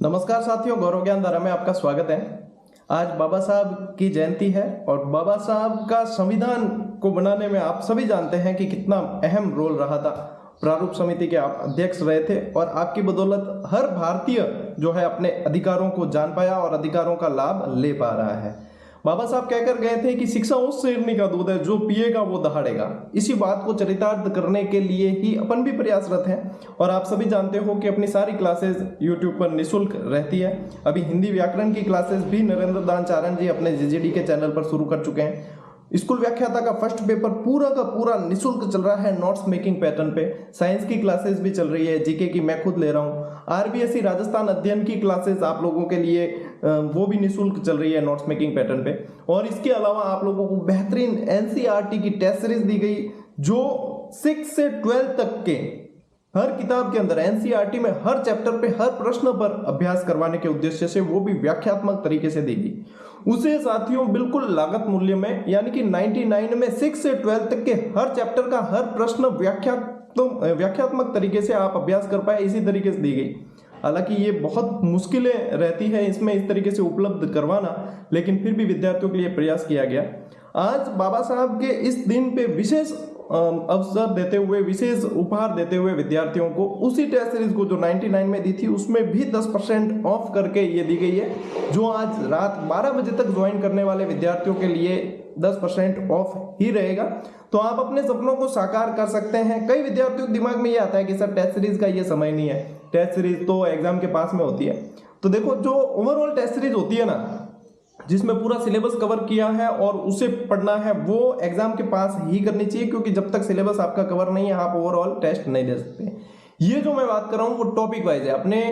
नमस्कार साथियों, गौरव ज्ञान धारा में आपका स्वागत है। आज बाबा साहब की जयंती है और बाबा साहब का संविधान को बनाने में आप सभी जानते हैं कि कितना अहम रोल रहा था। प्रारूप समिति के आप अध्यक्ष रहे थे और आपकी बदौलत हर भारतीय जो है अपने अधिकारों को जान पाया और अधिकारों का लाभ ले पा रहा है। बाबा साहब कहकर गए थे कि शिक्षा उस शेरनी का दूध है जो पिएगा वो दहाड़ेगा। इसी बात को चरितार्थ करने के लिए ही अपन भी प्रयासरत हैं और आप सभी जानते हो कि अपनी सारी क्लासेस YouTube पर निःशुल्क रहती है। अभी हिंदी व्याकरण की क्लासेस भी नरेंद्र दान चारण जी अपने GGD के चैनल पर शुरू कर चुके हैं। स्कूल व्याख्याता का फर्स्ट पेपर पूरा का पूरा निःशुल्क चल रहा है नोट्स मेकिंग पैटर्न पे। साइंस की क्लासेस भी चल रही है, जीके की मैं खुद ले रहा हूँ। RBSE राजस्थान अध्ययन की क्लासेस आप लोगों के लिए वो भी निःशुल्क चल रही है नोट्स मेकिंग पैटर्न पे। और इसके अलावा आप लोगों को बेहतरीन NCERT की टेस्ट सीरीज दी गई जो 6 से 12 तक के हर किताब के अंदर NCERT में हर चैप्टर पे हर प्रश्न पर अभ्यास करवाने के उद्देश्य से वो भी व्याख्यात्मक तरीके से देगी। उसे साथियों बिल्कुल लागत मूल्य में यानी कि 99 में 6 से 12 तक के हर चैप्टर का हर प्रश्न व्याख्यात्मक तरीके से आप अभ्यास कर पाए इसी तरीके से दी गई। हालांकि ये बहुत मुश्किलें रहती है इसमें इस तरीके से उपलब्ध करवाना, लेकिन फिर भी विद्यार्थियों के लिए प्रयास किया गया। आज बाबा साहब के इस दिन पे विशेष अवसर देते हुए, विशेष उपहार देते हुए विद्यार्थियों को उसी टेस्ट सीरीज को जो 99 में दी थी उसमें भी 10% ऑफ करके ये दी गई है, जो आज रात 12 बजे तक ज्वाइन करने वाले विद्यार्थियों के लिए 10% ऑफ ही रहेगा। तो आप अपने सपनों को साकार कर सकते हैं। कई विद्यार्थियों के दिमाग में ये आता है कि सर टेस्ट सीरीज का ये समय नहीं है, टेस्ट सीरीज तो एग्जाम के पास में होती है। तो देखो, जो ओवरऑल टेस्ट सीरीज होती है ना, जिसमें पूरा सिलेबस कवर किया है और उसे पढ़ना है, वो एग्जाम के पास ही करनी चाहिए, क्योंकि जब तक सिलेबस आपका कवर नहीं है आप ओवरऑल टेस्ट नहीं दे सकते। ये जो मैं बात कर रहा हूँ वो टॉपिक वाइज है। अपने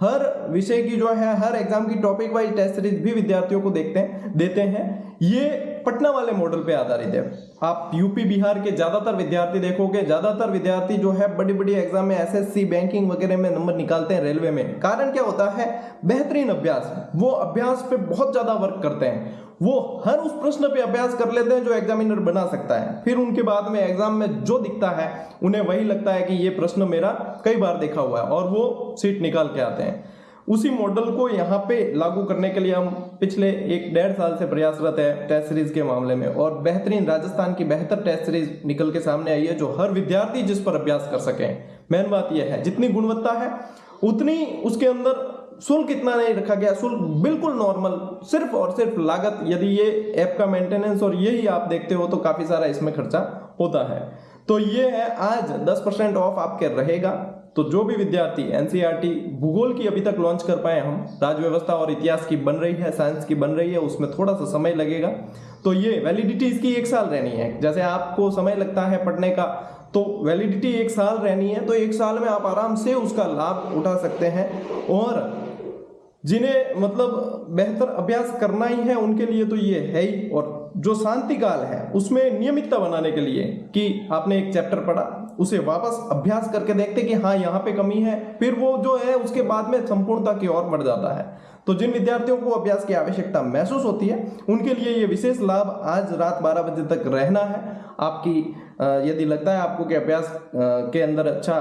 हर विषय की जो है हर एग्जाम की टॉपिक वाइज टेस्ट सीरीज भी विद्यार्थियों को देते हैं। ये पटना वाले मॉडल पे आधारित है। आप यूपी बिहार के ज्यादातर विद्यार्थी देखोगे, ज्यादातर विद्यार्थी जो है बड़ी बड़ी एग्जाम में SSC बैंकिंग वगैरह में नंबर निकालते हैं रेलवे में। कारण क्या होता है? बेहतरीन अभ्यास। वो अभ्यास पे बहुत ज्यादा वर्क करते हैं, वो हर उस प्रश्न पे अभ्यास कर लेते हैं जो एग्जामिनर बना सकता है। फिर उनके बाद में एग्जाम में जो दिखता है उन्हें वही लगता है कि ये प्रश्न मेरा कई बार देखा हुआ है और वो सीट निकाल के आते हैं। उसी मॉडल को यहाँ पे लागू करने के लिए हम पिछले 1-1.5 साल से प्रयासरत है टेस्ट सीरीज के मामले में, और बेहतरीन राजस्थान की बेहतर टेस्ट सीरीज निकल के सामने आई है जो हर विद्यार्थी जिस पर अभ्यास कर सके। मेन बात यह है, जितनी गुणवत्ता है उतनी उसके अंदर शुल्क इतना नहीं रखा गया। शुल्क बिल्कुल नॉर्मल, सिर्फ और सिर्फ लागत। यदि ये ऐप का मेंटेनेंस और यही आप देखते हो तो काफी सारा इसमें खर्चा होता है। तो ये है, आज 10% ऑफ आपके रहेगा। तो जो भी विद्यार्थी NCERT भूगोल की अभी तक लॉन्च कर पाए, हम राज्य व्यवस्था और इतिहास की बन रही है, साइंस की बन रही है, उसमें थोड़ा सा समय लगेगा। तो ये वैलिडिटी इसकी 1 साल रहनी है। जैसे आपको समय लगता है पढ़ने का, तो वैलिडिटी 1 साल रहनी है। तो 1 साल में आप आराम से उसका लाभ उठा सकते हैं। और जिन्हें मतलब बेहतर अभ्यास करना ही है उनके लिए तो ये है ही। और जो शांति काल है उसमें नियमितता बनाने के लिए कि आपने एक चैप्टर पढ़ा, उसे वापस अभ्यास करके देखते कि हाँ यहाँ पे कमी है, फिर वो जो है उसके बाद में संपूर्णता की ओर बढ़ जाता है। तो जिन विद्यार्थियों को अभ्यास की आवश्यकता महसूस होती है उनके लिए ये विशेष लाभ आज रात 12 बजे तक रहना है। आपकी यदि लगता है आपको कि अभ्यास के अंदर अच्छा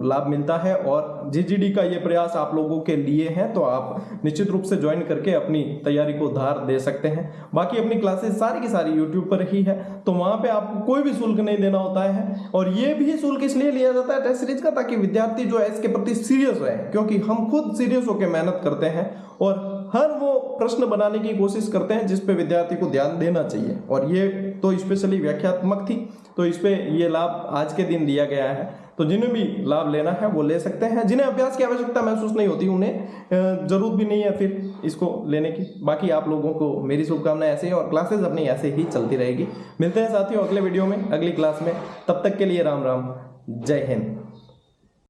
लाभ मिलता है और GGD का ये प्रयास आप लोगों के लिए है, तो आप निश्चित रूप से ज्वाइन करके अपनी तैयारी को धार दे सकते हैं। बाकी अपनी क्लासेस सारी की सारी YouTube पर ही है, तो वहां पे आपको कोई भी शुल्क नहीं देना होता है। और ये भी शुल्क इसलिए लिया जाता है टेस्ट सीरीज का, ताकि विद्यार्थी जो है इसके प्रति सीरियस रहे, क्योंकि हम खुद सीरियस होकर मेहनत करते हैं और हर वो प्रश्न बनाने की कोशिश करते हैं जिस पे विद्यार्थी को ध्यान देना चाहिए। और ये तो स्पेशली व्याख्यात्मक थी, तो इस पे ये लाभ आज के दिन दिया गया है। तो जिन्हें भी लाभ लेना है वो ले सकते हैं। जिन्हें अभ्यास की आवश्यकता महसूस नहीं होती उन्हें जरूरत भी नहीं है फिर इसको लेने की। बाकी आप लोगों को मेरी शुभकामनाएं ऐसे ही, और क्लासेस अपनी ऐसे ही चलती रहेगी। मिलते हैं साथियों अगले वीडियो में, अगली क्लास में। तब तक के लिए राम राम, जय हिंद।